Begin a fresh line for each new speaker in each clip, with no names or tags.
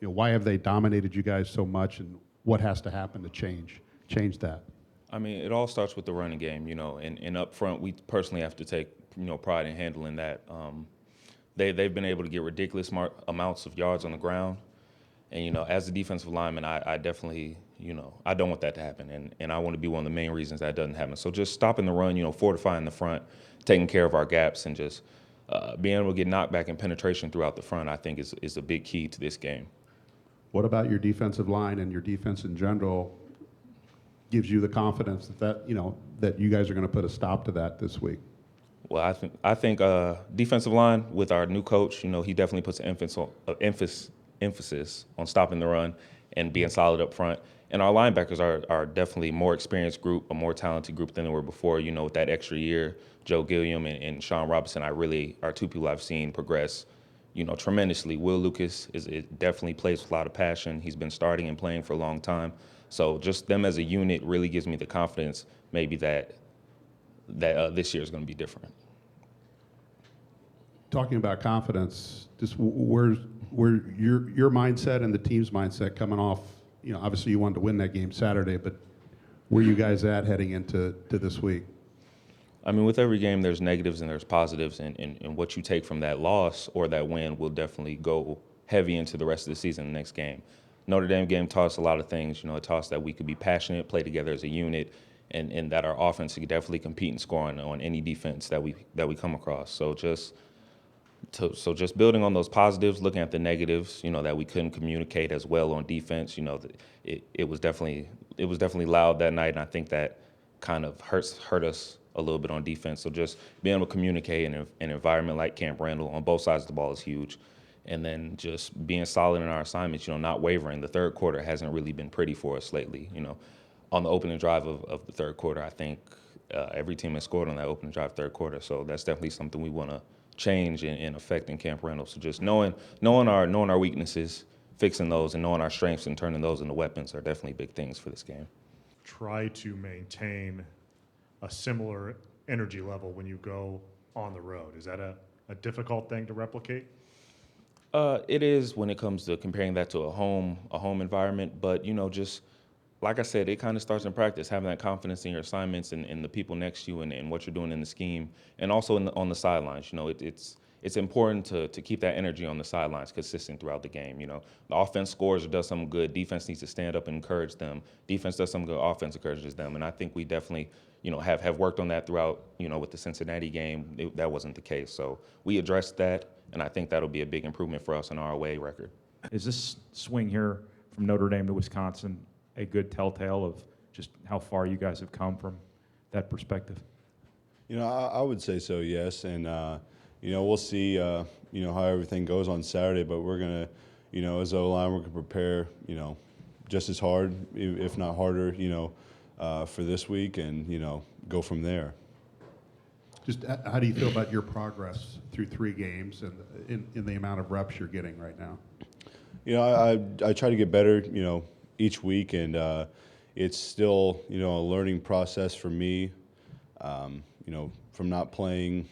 Why have they dominated you guys so much, and what has to happen to change that?
I mean, it all starts with the running game, and up front, we personally have to take, pride in handling that. They've been able to get ridiculous amounts of yards on the ground. And, as a defensive lineman, I definitely, I don't want that to happen. And I want to be one of the main reasons that doesn't happen. So just stopping the run, fortifying the front, taking care of our gaps, and just being able to get knockback and penetration throughout the front, I think is a big key to this game.
What about your defensive line and your defense in general gives you the confidence that you guys are going to put a stop to that this week?
Well, I think defensive line with our new coach, he definitely puts an emphasis on stopping the run and being solid up front. And our linebackers are definitely more experienced group, a more talented group than they were before. With that extra year, Joe Gilliam and Sean Robinson, are two people I've seen progress, tremendously. Will Lucas it definitely plays with a lot of passion. He's been starting and playing for a long time. So just them as a unit really gives me the confidence maybe that this year is going to be different.
Talking about confidence, just where your mindset and the team's mindset coming off, obviously you wanted to win that game Saturday, but where you guys at heading into this week?
I mean, with every game, there's negatives and there's positives, and what you take from that loss or that win will definitely go heavy into the rest of the season, the next game. Notre Dame game taught us a lot of things. It taught us that we could be passionate, play together as a unit, and that our offense could definitely compete and score on any defense that we come across. So just building on those positives, looking at the negatives, that we couldn't communicate as well on defense. It was definitely loud that night, and I think that kind of hurt us a little bit on defense. So just being able to communicate in an environment like Camp Randall on both sides of the ball is huge. And then just being solid in our assignments, not wavering. The third quarter hasn't really been pretty for us lately. On the opening drive of the third quarter, I think every team has scored on that opening drive third quarter. So that's definitely something we want to change and affect in Camp Randall. So just knowing our weaknesses, fixing those, and knowing our strengths and turning those into weapons are definitely big things for this game.
Try to maintain a similar energy level when you go on the road. Is that a difficult thing to replicate?
It is when it comes to comparing that to a home environment, but just like I said, it kind of starts in practice, having that confidence in your assignments and the people next to you and what you're doing in the scheme, and also on the sidelines. It's important to keep that energy on the sidelines consistent throughout the game. The offense scores or does something good, defense needs to stand up and encourage them. Defense does something good, offense encourages them, and I think we definitely have worked on that throughout. With the Cincinnati game, that wasn't the case. So we addressed that, and I think that'll be a big improvement for us in our away record.
Is this swing here from Notre Dame to Wisconsin a good telltale of just how far you guys have come from that perspective?
I would say so, yes. And, we'll see, how everything goes on Saturday. But we're going to, as O-line, we're going to prepare, just as hard, if not harder, for this week and, go from there.
Just how do you feel about your progress through 3 games and in the amount of reps you're getting right now?
I try to get better, each week, and it's still, a learning process for me, from not playing,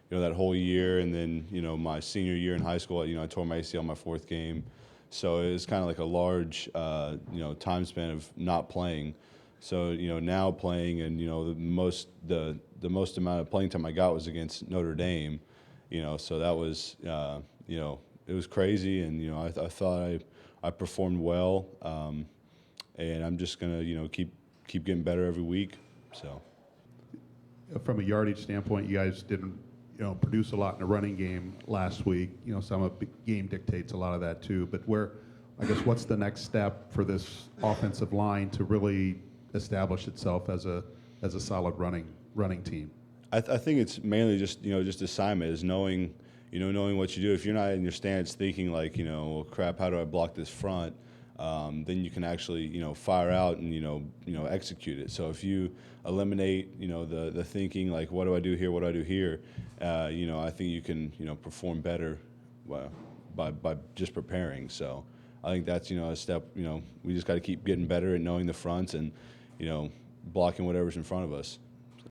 that whole year, and then, my senior year in high school, I tore my ACL my 4th game, so it was kind of like a large, time span of not playing. So, now playing, and, the most amount of playing time I got was against Notre Dame, so that was, it was crazy, and, I thought I performed well, and I'm just gonna, keep getting better every week. So,
from a yardage standpoint, you guys didn't, produce a lot in the running game last week. Some of the game dictates a lot of that too. But what's the next step for this offensive line to really establish itself as a solid running team?
I think it's mainly just assignment is knowing what you do. If you're not in your stance thinking like, well, crap, how do I block this front? Then you can actually, fire out and, execute it. So if you eliminate, the thinking like, what do I do here? What do I do here? I think you can, perform better by just preparing. So I think that's, a step, we just got to keep getting better at knowing the fronts and, blocking whatever's in front of us.